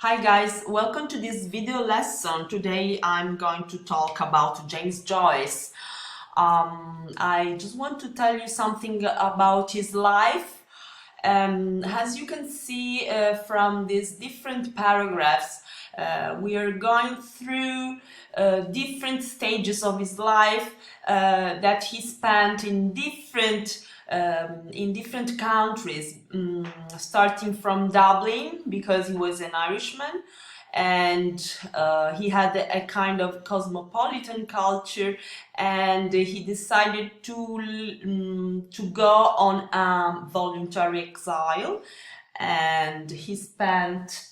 Hi guys, welcome to this video lesson. Today I'm going to talk about James Joyce. I just want to tell you something about his life. As you can see from these different paragraphs, we are going through different stages of his life that he spent in different countries, starting from Dublin because he was an Irishman, and he had a kind of cosmopolitan culture, and he decided to go on a voluntary exile, and he spent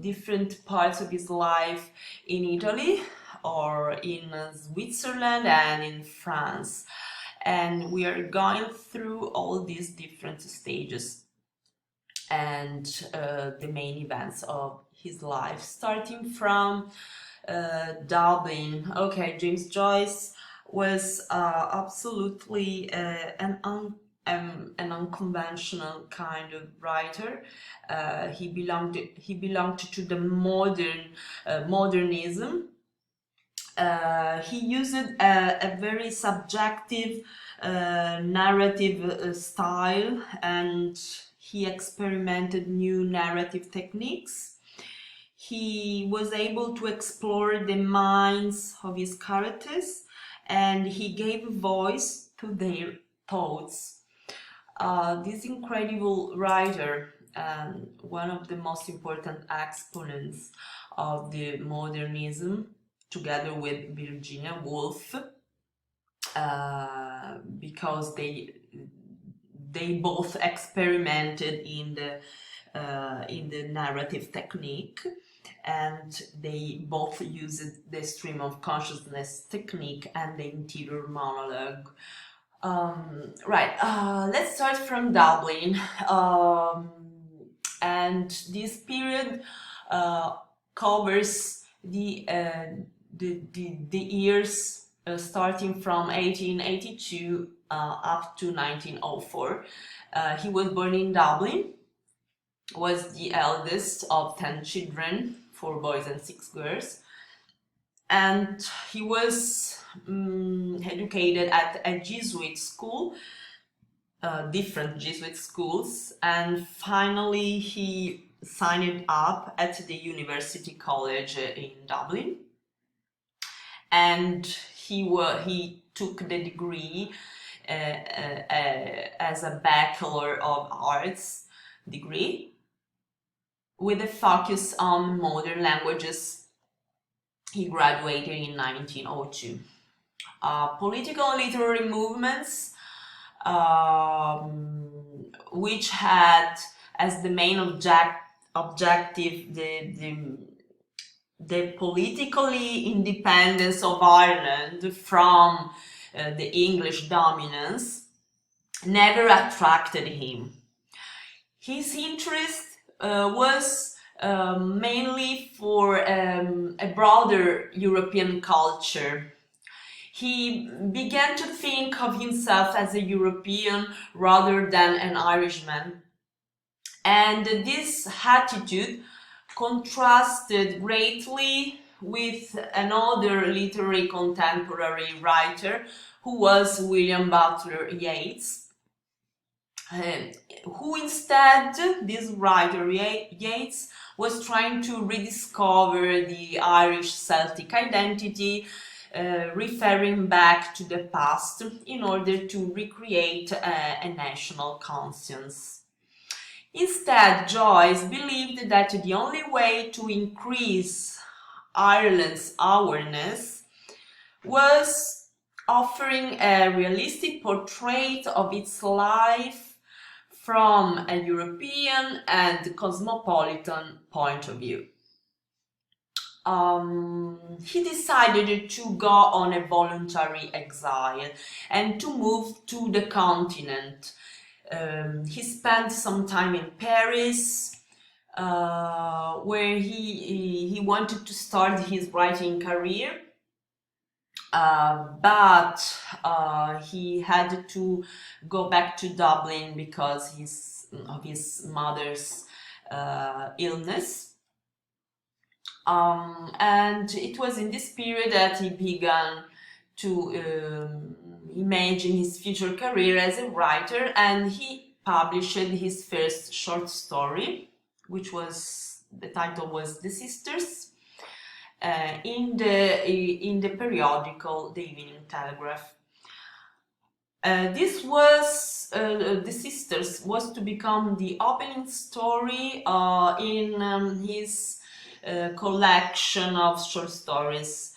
different parts of his life in Italy or in Switzerland and in France. And we are going through all these different stages and the main events of his life, starting from Dublin. Okay, James Joyce was absolutely an unconventional kind of writer. He belonged to the modernism. He used a very subjective narrative style, and he experimented new narrative techniques. He was able to explore the minds of his characters, and he gave voice to their thoughts. This incredible writer, and one of the most important exponents of the modernism, together with Virginia Woolf, because they both experimented in the narrative technique, and they both used the stream of consciousness technique and the interior monologue. Let's start from Dublin. And this period covers the years starting from 1882 up to 1904. He was born in Dublin, was the eldest of 10 children, 4 boys and 6 girls, and he was educated at a Jesuit school, different Jesuit schools, and finally he signed up at the University College in Dublin, and he took the degree as a Bachelor of Arts degree with a focus on modern languages. He graduated in 1902. Political and literary movements, which had as the main objective the politically independence of Ireland from the English dominance, never attracted him. His interest was mainly for a broader European culture. He began to think of himself as a European rather than an Irishman, and this attitude contrasted greatly with another literary contemporary writer who was William Butler Yeats, who instead, this writer Yeats, was trying to rediscover the Irish Celtic identity, referring back to the past in order to recreate a national conscience. Instead, Joyce believed that the only way to increase Ireland's awareness was offering a realistic portrait of its life from a European and cosmopolitan point of view. He decided to go on a voluntary exile and to move to the continent. He spent some time in Paris, where he wanted to start his writing career, but he had to go back to Dublin because of his mother's illness. And it was in this period that he began to imagine his future career as a writer, and he published his first short story, which was, the title was The Sisters, in the periodical The Evening Telegraph. This was The Sisters was to become the opening story in his collection of short stories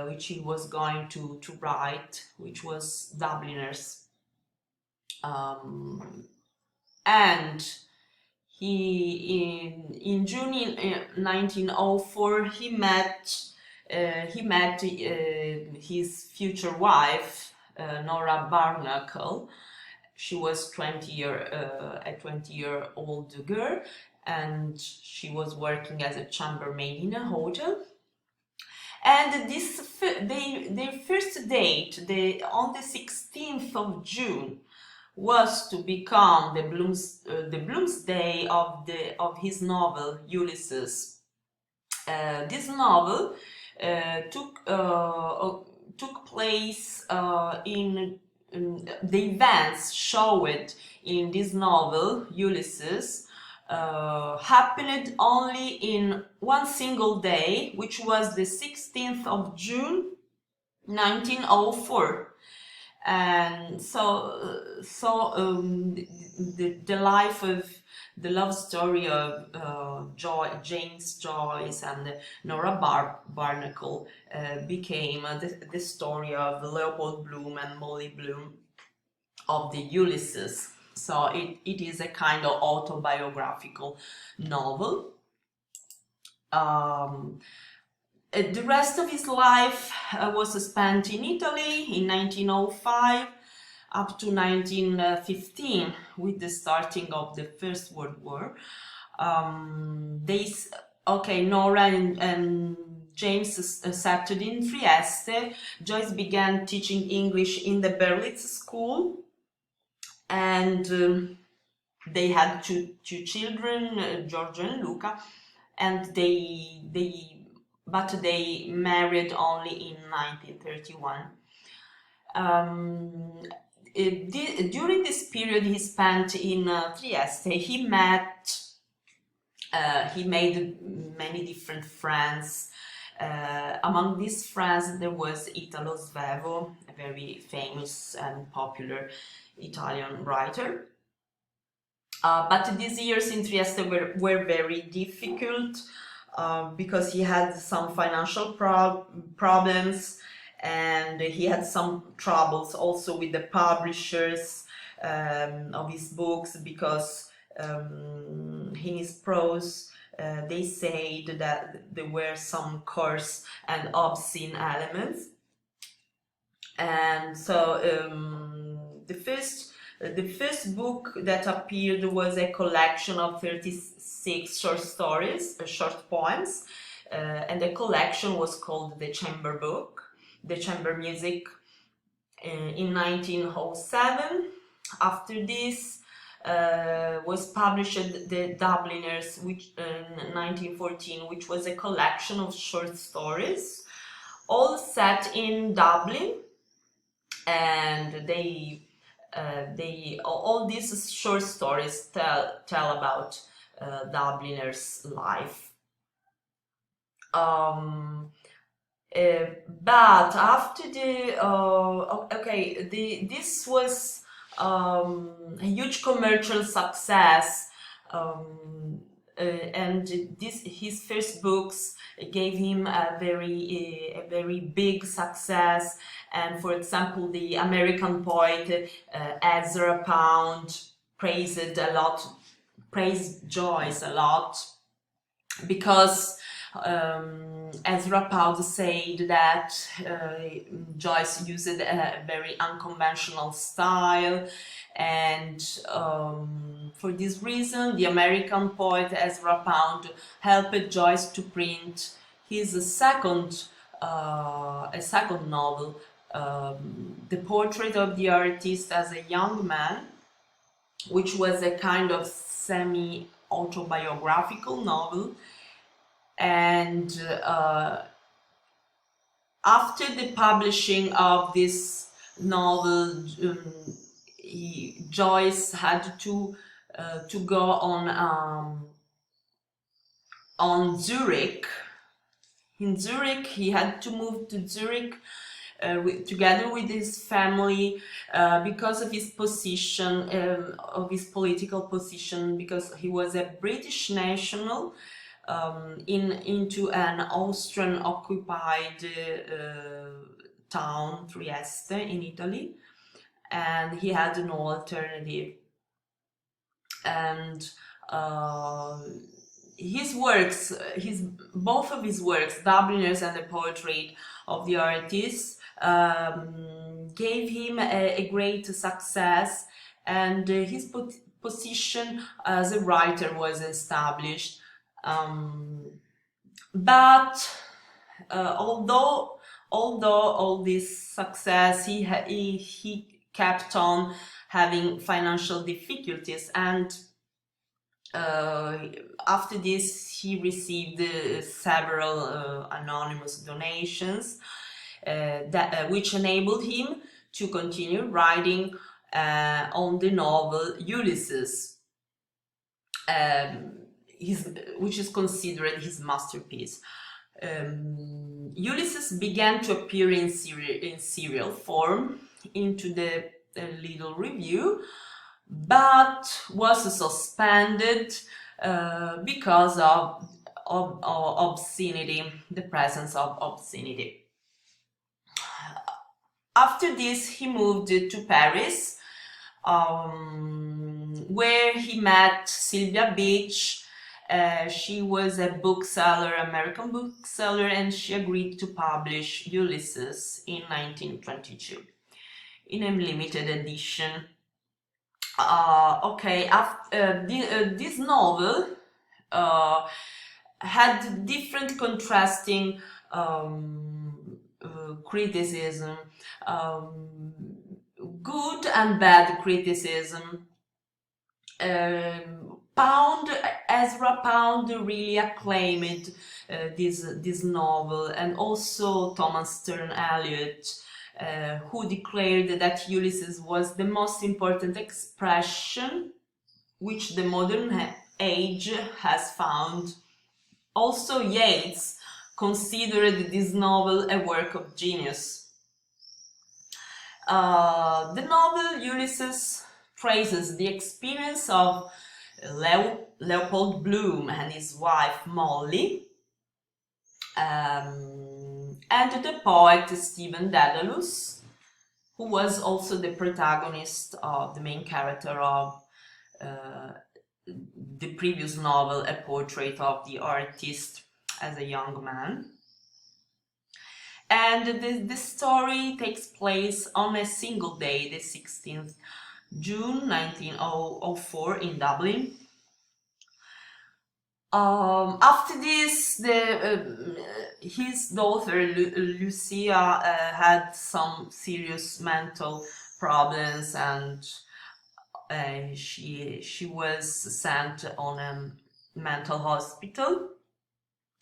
which he was going to write, which was Dubliners. And in June 1904 he met his future wife, Nora Barnacle. She was a 20-year-old girl, and she was working as a chambermaid in a hotel. And their first date, on the 16th of June, was to become the Bloomsday of his novel Ulysses. This novel took place in the events showed in this novel Ulysses happened only in one single day, which was the 16th of June 1904. And the life of the love story of James Joyce and Nora Barnacle became the story of Leopold Bloom and Molly Bloom of the Ulysses. So it is a kind of autobiographical novel. The rest of his life was spent in Italy in 1905 up to 1915 with the starting of the First World War. Nora and James settled in Trieste. Joyce began teaching English in the Berlitz School, and they had two children, Giorgio and Luca, and they married only in 1931. During this period he spent in Trieste, he made many different friends. Among these friends there was Italo Svevo, a very famous and popular Italian writer. But these years in Trieste were very difficult because he had some financial problems, and he had some troubles also with the publishers of his books, because in his prose they said that there were some coarse and obscene elements. And so the first book that appeared was a collection of 36 short stories, short poems, and the collection was called The Chamber Music, in 1907. After this was published The Dubliners, which in 1914, which was a collection of short stories, all set in Dublin, and all these short stories tell about Dubliners' life. But after this was a huge commercial success, and his first books gave him a very big success. And for example, the American poet Ezra Pound praised Joyce a lot, because Ezra Pound said that Joyce used a very unconventional style, and for this reason the American poet Ezra Pound helped Joyce to print his second novel, The Portrait of the Artist as a Young Man, which was a kind of semi-autobiographical novel. And after the publishing of this novel, Joyce had to go on Zurich. In Zurich, he had to move to Zurich together with his family because of his position, of his political position, because he was a British national into an Austrian occupied town, Trieste, in Italy, and he had no alternative. And his works, both of his works, Dubliners and the Portrait of the Artist, gave him a great success, and his position as a writer was established. But although all this success, he kept on having financial difficulties, and after this he received several anonymous donations which enabled him to continue writing on the novel Ulysses, which is considered his masterpiece. Ulysses began to appear in serial form into the Little Review, but was suspended because of obscenity, the presence of obscenity. After this, he moved to Paris, where he met Sylvia Beach. She was a bookseller, American bookseller, and she agreed to publish Ulysses in 1922 in a limited edition. This novel had different contrasting criticism, good and bad criticism. Ezra Pound really acclaimed this novel, and also Thomas Stern Eliot, who declared that Ulysses was the most important expression which the modern age has found. Also, Yeats considered this novel a work of genius. The novel Ulysses traces the experience of Leopold Bloom and his wife Molly, and the poet Stephen Dedalus, who was also the protagonist of the main character of the previous novel, A Portrait of the Artist, as a young man. And the story takes place on a single day, the 16th June 1904 in Dublin. After this, his daughter Lucia had some serious mental problems, and she was sent on a mental hospital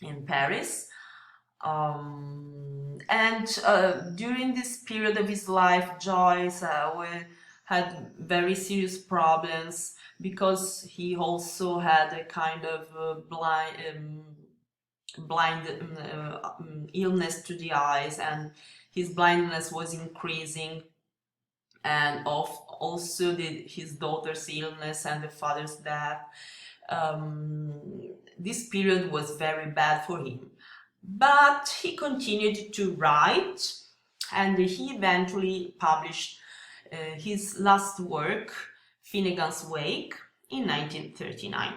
in Paris. During this period of his life, Joyce had very serious problems, because he also had a kind of blind illness to the eyes, and his blindness was increasing, and also his daughter's illness and the father's death. This period was very bad for him, but he continued to write, and he eventually published his last work, Finnegan's Wake, in 1939.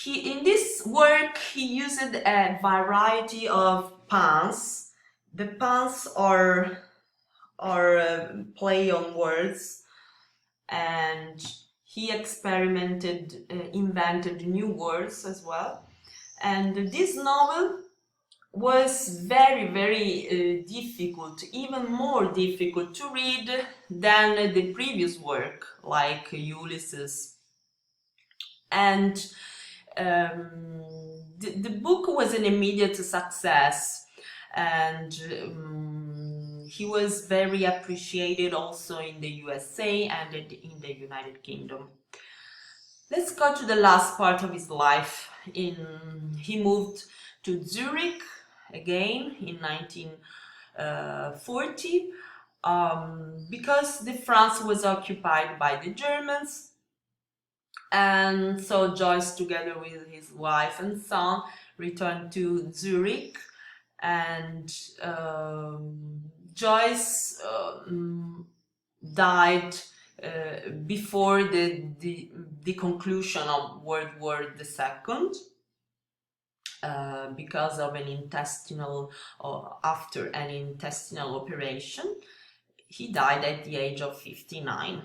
In this work, he used a variety of puns. The puns are play on words, and he invented new words as well. And this novel was very, very difficult, even more difficult to read than the previous work, like Ulysses. And the book was an immediate success, and he was very appreciated also in the USA and in the United Kingdom. Let's go to the last part of his life. He moved to Zurich again in 1940 because France was occupied by the Germans. And so Joyce, together with his wife and son, returned to Zurich, and Joyce died before the conclusion of World War II because of an intestinal, or after an intestinal operation. He died at the age of 59,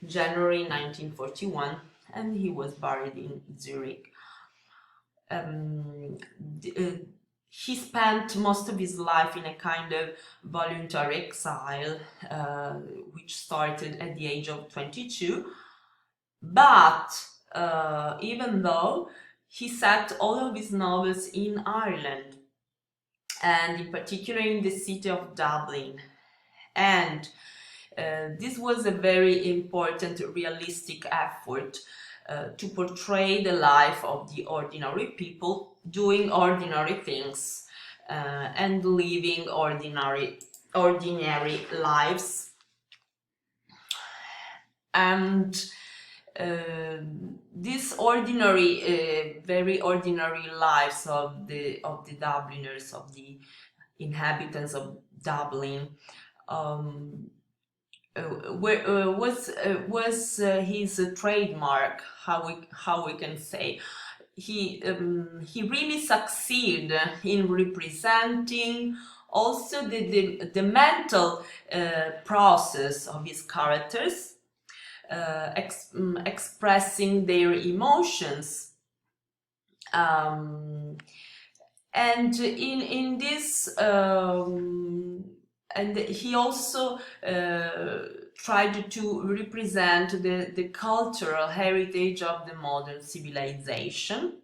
January 1941, and he was buried in Zurich. He spent most of his life in a kind of voluntary exile, which started at the age of 22. But even though he set all of his novels in Ireland, and in particular in the city of Dublin, and this was a very important realistic effort to portray the life of the ordinary people doing ordinary things and living ordinary lives. And these ordinary, very ordinary lives of the Dubliners, of the inhabitants of Dublin, was his trademark, how we can say. He really succeeded in representing also the mental process of his characters, expressing their emotions, and in this and he also tried to represent the cultural heritage of the modern civilization,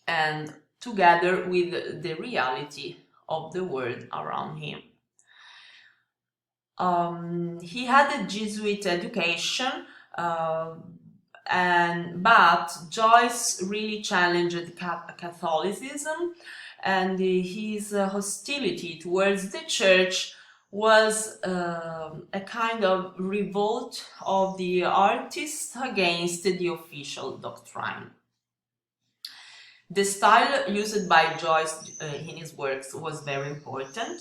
and together with the reality of the world around him. He had a Jesuit education, but Joyce really challenged Catholicism, and his hostility towards the church was a kind of revolt of the artist against the official doctrine. The style used by Joyce in his works was very important.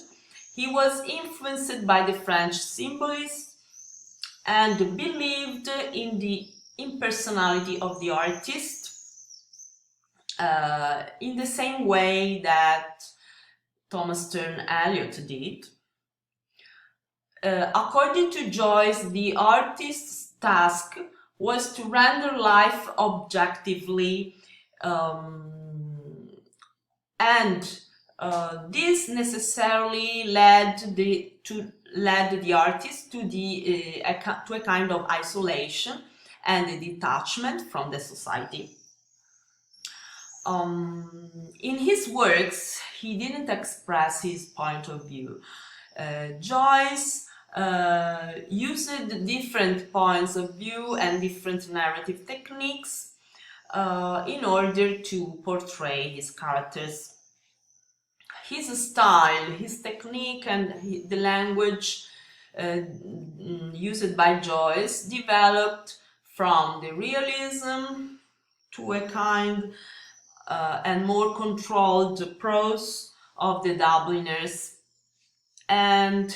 He was influenced by the French symbolists and believed in the impersonality of the artist, in the same way that Thomas Sterne Eliot did. According to Joyce, the artist's task was to render life objectively, and this necessarily led the artist to a kind of isolation and a detachment from the society. In his works, he didn't express his point of view. Joyce used different points of view and different narrative techniques in order to portray his characters. His style, his technique, and the language used by Joyce developed from the realism to a kind and more controlled prose of the Dubliners, and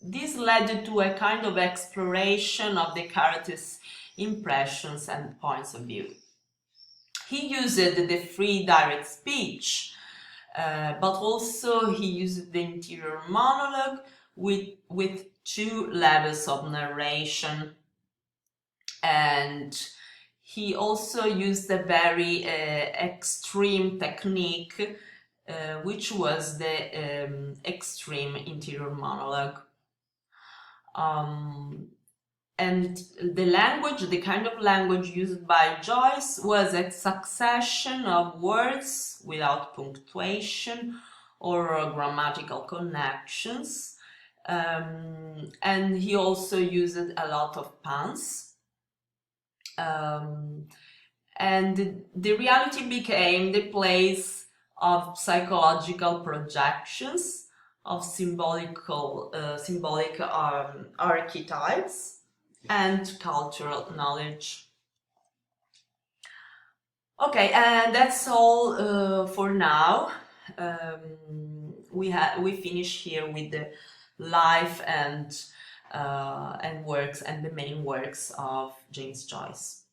this led to a kind of exploration of the characters' impressions and points of view. He used the free direct speech, but also he used the interior monologue with two levels of narration, and he also used a very extreme technique, which was the extreme interior monologue. And the language, the kind of language used by Joyce was a succession of words without punctuation or grammatical connections. And he also used a lot of puns. And the reality became the place of psychological projections, of symbolic archetypes, and cultural knowledge. Okay, and that's all for now. We finish here with the life and works and the main works of James Joyce.